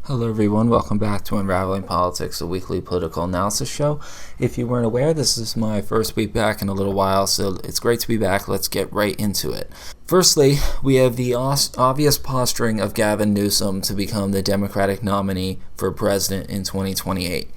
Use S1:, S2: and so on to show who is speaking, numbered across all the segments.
S1: Hello everyone, welcome back to Unraveling Politics, a weekly political analysis show. If you weren't aware, this is my first week back in a little while, so it's great to be back. Let's get right into it. Firstly, we have the obvious posturing of Gavin Newsom to become the Democratic nominee for president in 2028.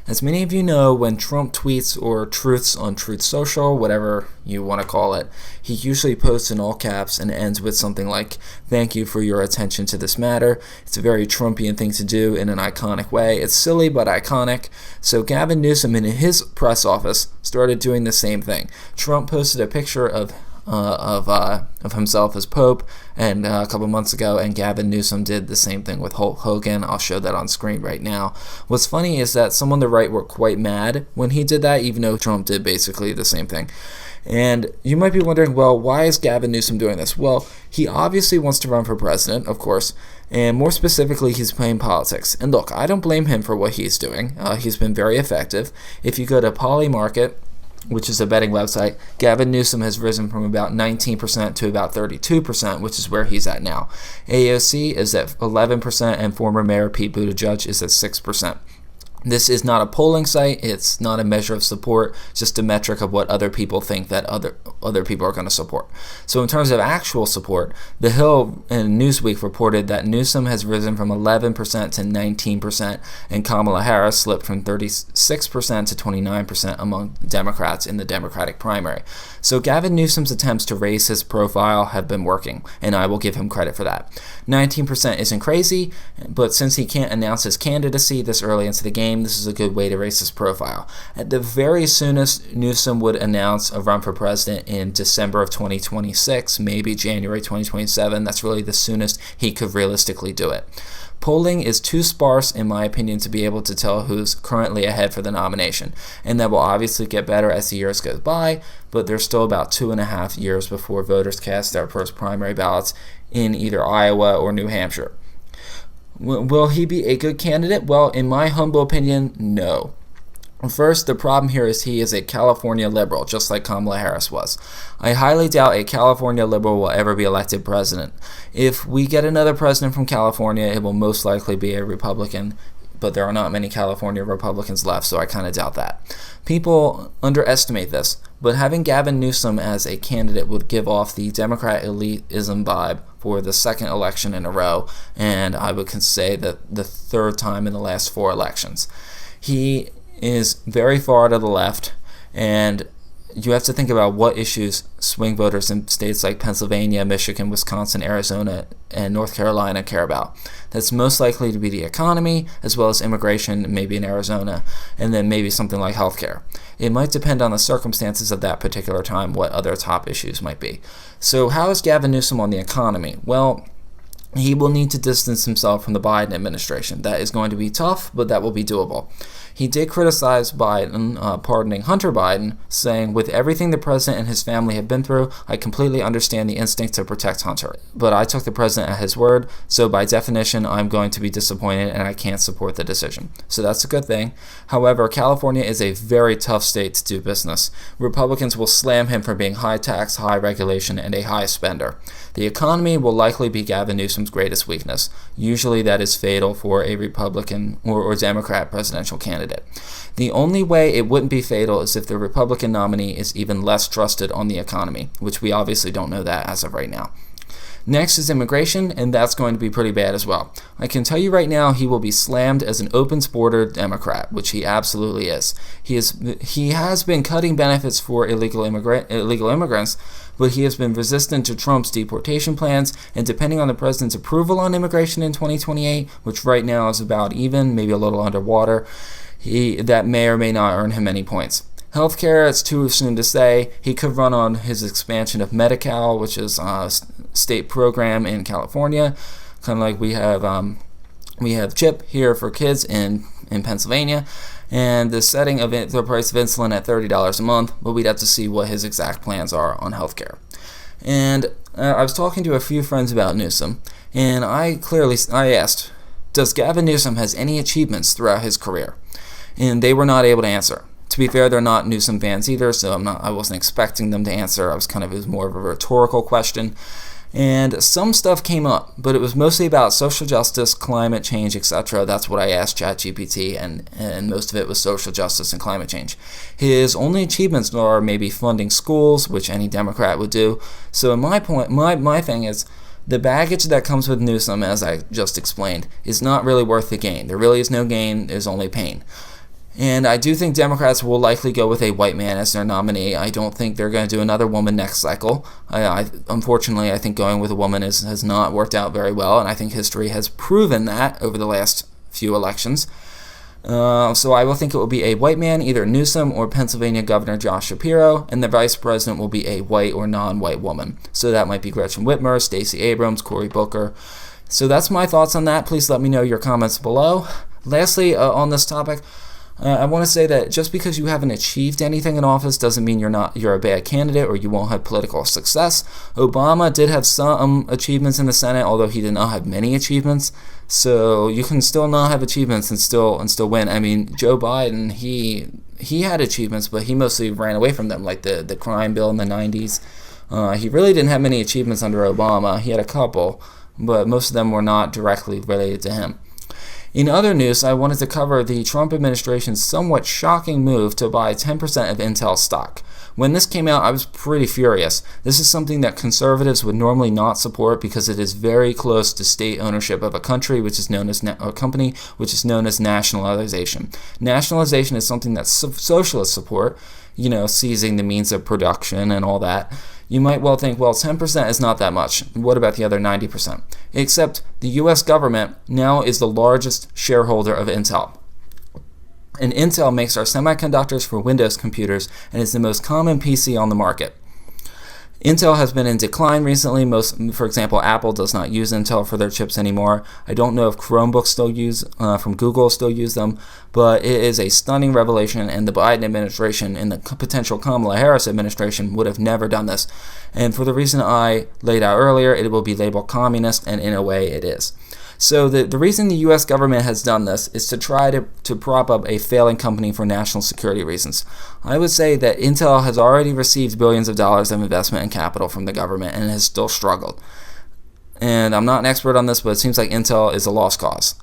S1: As many of you know, when Trump tweets or truths on Truth Social, whatever you want to call it, he usually posts in all caps and ends with something like, "Thank you for your attention to this matter." It's a very Trumpian thing to do in an iconic way. It's silly but iconic. So Gavin Newsom in his press office started doing the same thing. Trump posted a picture of himself as Pope and a couple months ago, and Gavin Newsom did the same thing with Hulk Hogan. I'll show that on screen right now. What's funny is that some on the right were quite mad when he did that, even though Trump did basically the same thing. And you might be wondering, well, why is Gavin Newsom doing this? Well, he obviously wants to run for president, of course, and more specifically, he's playing politics. And look, I don't blame him for what he's doing. He's been very effective. If you go to Polymarket, which is a betting website, Gavin Newsom has risen from about 19% to about 32%, which is where he's at now. AOC is at 11%, and former Mayor Pete Buttigieg is at 6%. This is not a polling site. It's not a measure of support, just a metric of what other people think that other people are going to support. So in terms of actual support, The Hill and Newsweek reported that Newsom has risen from 11% to 19%, and Kamala Harris slipped from 36% to 29% among Democrats in the Democratic primary. So Gavin Newsom's attempts to raise his profile have been working, and I will give him credit for that. 19% isn't crazy, but since he can't announce his candidacy this early into the game, this is a good way to raise his profile. At the very soonest, Newsom would announce a run for president in December of 2026, maybe January 2027. That's really the soonest he could realistically do it. Polling is too sparse, in my opinion, to be able to tell who's currently ahead for the nomination, and that will obviously get better as the years go by, but there's still about 2.5 years before voters cast their first primary ballots in either Iowa or New Hampshire. Will he be a good candidate? Well, in my humble opinion, no. First, the problem here is he is a California liberal, just like Kamala Harris was. I highly doubt a California liberal will ever be elected president. If we get another president from California, it will most likely be a Republican, but there are not many California Republicans left, so I kind of doubt that. People underestimate this, but having Gavin Newsom as a candidate would give off the Democrat elitism vibe for the second election in a row, and I would say that the third time in the last 4 elections. He is very far to the left, and you have to think about what issues swing voters in states like Pennsylvania, Michigan, Wisconsin, Arizona, and North Carolina care about. That's most likely to be the economy, as well as immigration, maybe in Arizona, and then maybe something like healthcare. It might depend on the circumstances of that particular time, what other top issues might be. So how is Gavin Newsom on the economy? Well, he will need to distance himself from the Biden administration. That is going to be tough, but that will be doable. He did criticize Biden, pardoning Hunter Biden, saying, "With everything the president and his family have been through, I completely understand the instinct to protect Hunter. But I took the president at his word, so by definition, I'm going to be disappointed and I can't support the decision." So that's a good thing. However, California is a very tough state to do business. Republicans will slam him for being high tax, high regulation, and a high spender. The economy will likely be Gavin Newsom's greatest weakness. Usually that is fatal for a Republican or Democrat presidential candidate. The only way it wouldn't be fatal is if the Republican nominee is even less trusted on the economy, which we obviously don't know that as of right now. Next is immigration, and that's going to be pretty bad as well. I can tell you right now he will be slammed as an open-border Democrat, which he absolutely is. He has been cutting benefits for illegal immigrants, but he has been resistant to Trump's deportation plans, and depending on the president's approval on immigration in 2028, which right now is about even, maybe a little underwater, that may or may not earn him any points. Healthcare, it's too soon to say. He could run on his expansion of Medi-Cal, which is a state program in California, kind of like we have CHIP here for kids in Pennsylvania, and the setting of the price of insulin at $30 a month, but we'd have to see what his exact plans are on healthcare. And I was talking to a few friends about Newsom, and I asked, does Gavin Newsom has any achievements throughout his career? And they were not able to answer. To be fair, they're not Newsom fans either, so I wasn't expecting them to answer. It was more of a rhetorical question. And some stuff came up, but it was mostly about social justice, climate change, etc. That's what I asked ChatGPT, and most of it was social justice and climate change. His only achievements are maybe funding schools, which any Democrat would do. So my thing is, the baggage that comes with Newsom, as I just explained, is not really worth the gain. There really is no gain, there's only pain. And I do think Democrats will likely go with a white man as their nominee. I don't think they're going to do another woman next cycle. Unfortunately, I think going with a woman has not worked out very well, and I think history has proven that over the last few elections. So I will think it will be a white man, either Newsom or Pennsylvania Governor Josh Shapiro, and the vice president will be a white or non-white woman. So that might be Gretchen Whitmer, Stacey Abrams, Cory Booker. So that's my thoughts on that. Please let me know your comments below. Lastly, on this topic, I want to say that just because you haven't achieved anything in office doesn't mean you're a bad candidate or you won't have political success. Obama did have some achievements in the Senate, although he did not have many achievements. So you can still not have achievements and still win. I mean, Joe Biden, he had achievements, but he mostly ran away from them, like the crime bill in the 90s. He really didn't have many achievements under Obama. He had a couple, but most of them were not directly related to him. In other news, I wanted to cover the Trump administration's somewhat shocking move to buy 10% of Intel stock. When this came out, I was pretty furious. This is something that conservatives would normally not support because it is very close to state ownership of a country, which is known as a company, which is known as nationalization. Nationalization is something that socialists support, seizing the means of production and all that. You might well think, well, 10% is not that much. What about the other 90%? Except the U.S. government now is the largest shareholder of Intel. And Intel makes our semiconductors for Windows computers and is the most common PC on the market. Intel has been in decline recently. For example, Apple does not use Intel for their chips anymore. I don't know if Chromebooks from Google still use them, but it is a stunning revelation, and the Biden administration and the potential Kamala Harris administration would have never done this. And for the reason I laid out earlier, it will be labeled communist, and in a way it is. So the reason the U.S. government has done this is to try to prop up a failing company for national security reasons. I would say that Intel has already received billions of dollars of investment and capital from the government and has still struggled. And I'm not an expert on this, but it seems like Intel is a lost cause.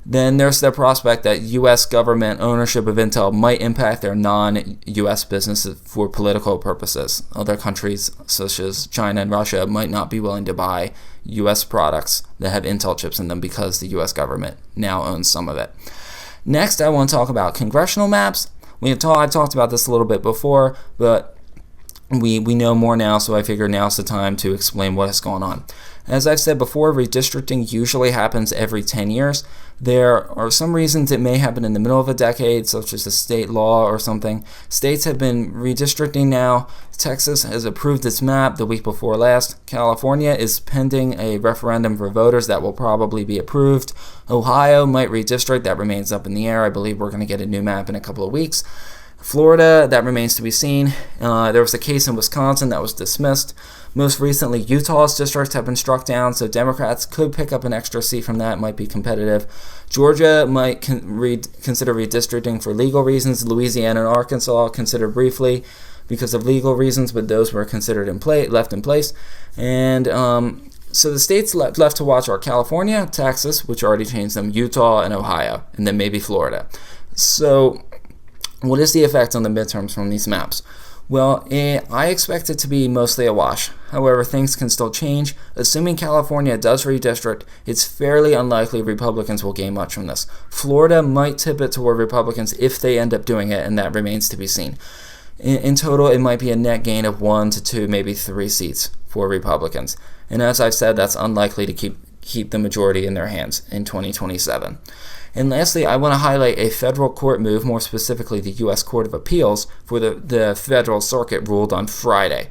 S1: Then there's the prospect that U.S. government ownership of Intel might impact their non-U.S. businesses for political purposes. Other countries, such as China and Russia, might not be willing to buy U.S. products that have Intel chips in them because the U.S. government now owns some of it. Next, I want to talk about congressional maps. I talked about this a little bit before, but we know more now, so I figure now's the time to explain what is going on. As I've said before, redistricting usually happens every 10 years. There are some reasons it may happen in the middle of a decade, such as a state law or something. States have been redistricting now. Texas has approved its map the week before last. California is pending a referendum for voters that will probably be approved. Ohio might redistrict. That remains up in the air. I believe we're going to get a new map in a couple of weeks. Florida, that remains to be seen. There was a case in Wisconsin that was dismissed. Most recently, Utah's districts have been struck down, so Democrats could pick up an extra seat from that. It might be competitive. Georgia might consider redistricting for legal reasons. Louisiana and Arkansas considered briefly because of legal reasons, but those were considered left in place. And so the states left to watch are California, Texas, which already changed them, Utah, and Ohio, and then maybe Florida. So what is the effect on the midterms from these maps? Well, I expect it to be mostly a wash. However, things can still change. Assuming California does redistrict, it's fairly unlikely Republicans will gain much from this. Florida might tip it toward Republicans if they end up doing it, and that remains to be seen. In total, it might be a net gain of 1 to 2, maybe 3 seats for Republicans. And as I've said, that's unlikely to keep the majority in their hands in 2027. And lastly, I want to highlight a federal court move, more specifically the U.S. Court of Appeals for the Federal Circuit ruled on Friday.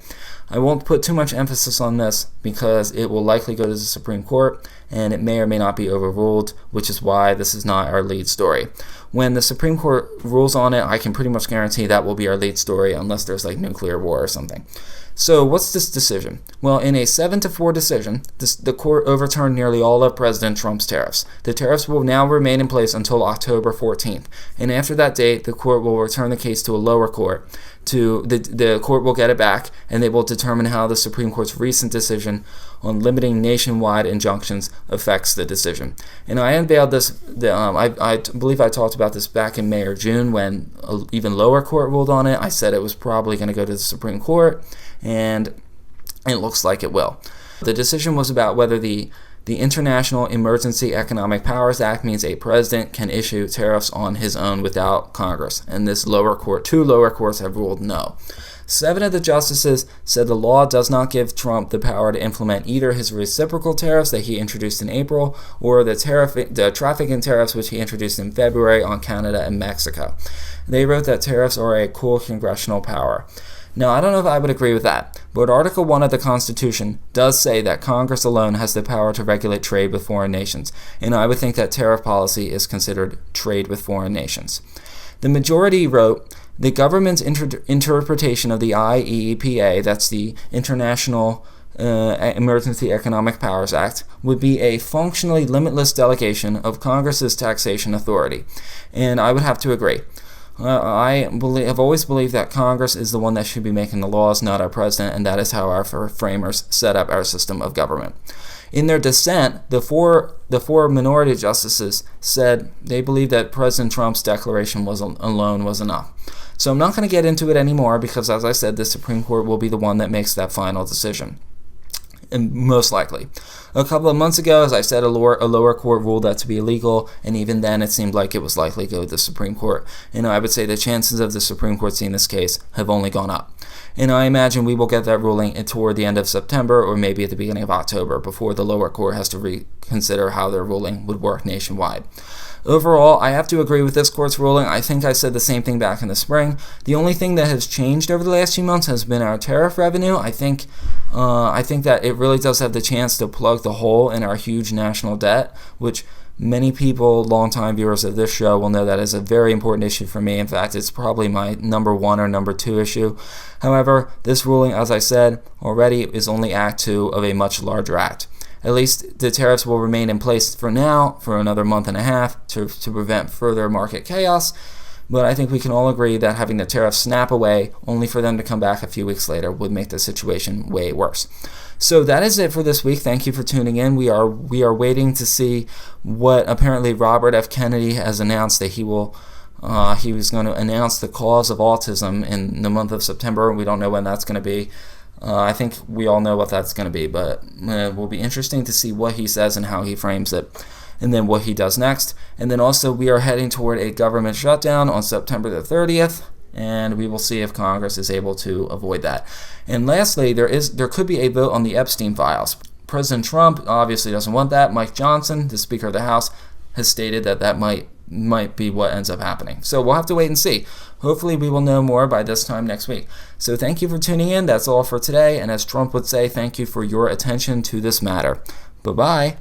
S1: I won't put too much emphasis on this because it will likely go to the Supreme Court and it may or may not be overruled, which is why this is not our lead story. When the Supreme Court rules on it, I can pretty much guarantee that will be our lead story unless there's like nuclear war or something. So what's this decision? Well, in a 7-4 decision, the court overturned nearly all of President Trump's tariffs. The tariffs will now remain in place until October 14th. And after that date, the court will return the case to a lower court. The court will get it back, and they will determine how the Supreme Court's recent decision on limiting nationwide injunctions affects the decision. And I unveiled this, I believe I talked about this back in May or June when an even lower court ruled on it. I said it was probably going to go to the Supreme Court, and it looks like it will. The decision was about whether the International Emergency Economic Powers Act means a president can issue tariffs on his own without Congress, and two lower courts have ruled no. 7 of the justices said the law does not give Trump the power to implement either his reciprocal tariffs that he introduced in April or the trafficking tariffs which he introduced in February on Canada and Mexico. They wrote that tariffs are a cool congressional power. Now, I don't know if I would agree with that, but Article 1 of the Constitution does say that Congress alone has the power to regulate trade with foreign nations, and I would think that tariff policy is considered trade with foreign nations. The majority wrote, the government's interpretation of the IEEPA, that's the International Emergency Economic Powers Act, would be a functionally limitless delegation of Congress's taxation authority, and I would have to agree. I've always believed that Congress is the one that should be making the laws, not our president, and that is how our framers set up our system of government. In their dissent, the four minority justices said they believed that President Trump's declaration alone was enough. So I'm not going to get into it anymore because, as I said, the Supreme Court will be the one that makes that final decision. And most likely. A couple of months ago, as I said, a lower court ruled that to be illegal, and even then it seemed like it was likely to go to the Supreme Court. And I would say the chances of the Supreme Court seeing this case have only gone up. And I imagine we will get that ruling toward the end of September or maybe at the beginning of October before the lower court has to reconsider how their ruling would work nationwide. Overall, I have to agree with this court's ruling. I think I said the same thing back in the spring. The only thing that has changed over the last few months has been our tariff revenue. I think that it really does have the chance to plug the hole in our huge national debt, which many people, longtime viewers of this show, will know that is a very important issue for me. In fact, it's probably my number 1 or number 2 issue. However, this ruling, as I said already, is only Act 2 of a much larger act. At least the tariffs will remain in place for now, for another month and a half, to prevent further market chaos. But I think we can all agree that having the tariffs snap away, only for them to come back a few weeks later, would make the situation way worse. So that is it for this week. Thank you for tuning in. We are waiting to see what apparently Robert F. Kennedy has announced that he was going to announce the cause of autism in the month of September. We don't know when that's going to be. I think we all know what that's going to be, but it will be interesting to see what he says and how he frames it, and then what he does next. And then also we are heading toward a government shutdown on September the 30th, and we will see if Congress is able to avoid that. And lastly, there could be a vote on the Epstein files. President Trump obviously doesn't want that. Mike Johnson, the Speaker of the House, has stated that might be what ends up happening. So we'll have to wait and see. Hopefully we will know more by this time next week. So thank you for tuning in. That's all for today. And as Trump would say, thank you for your attention to this matter. Bye-bye.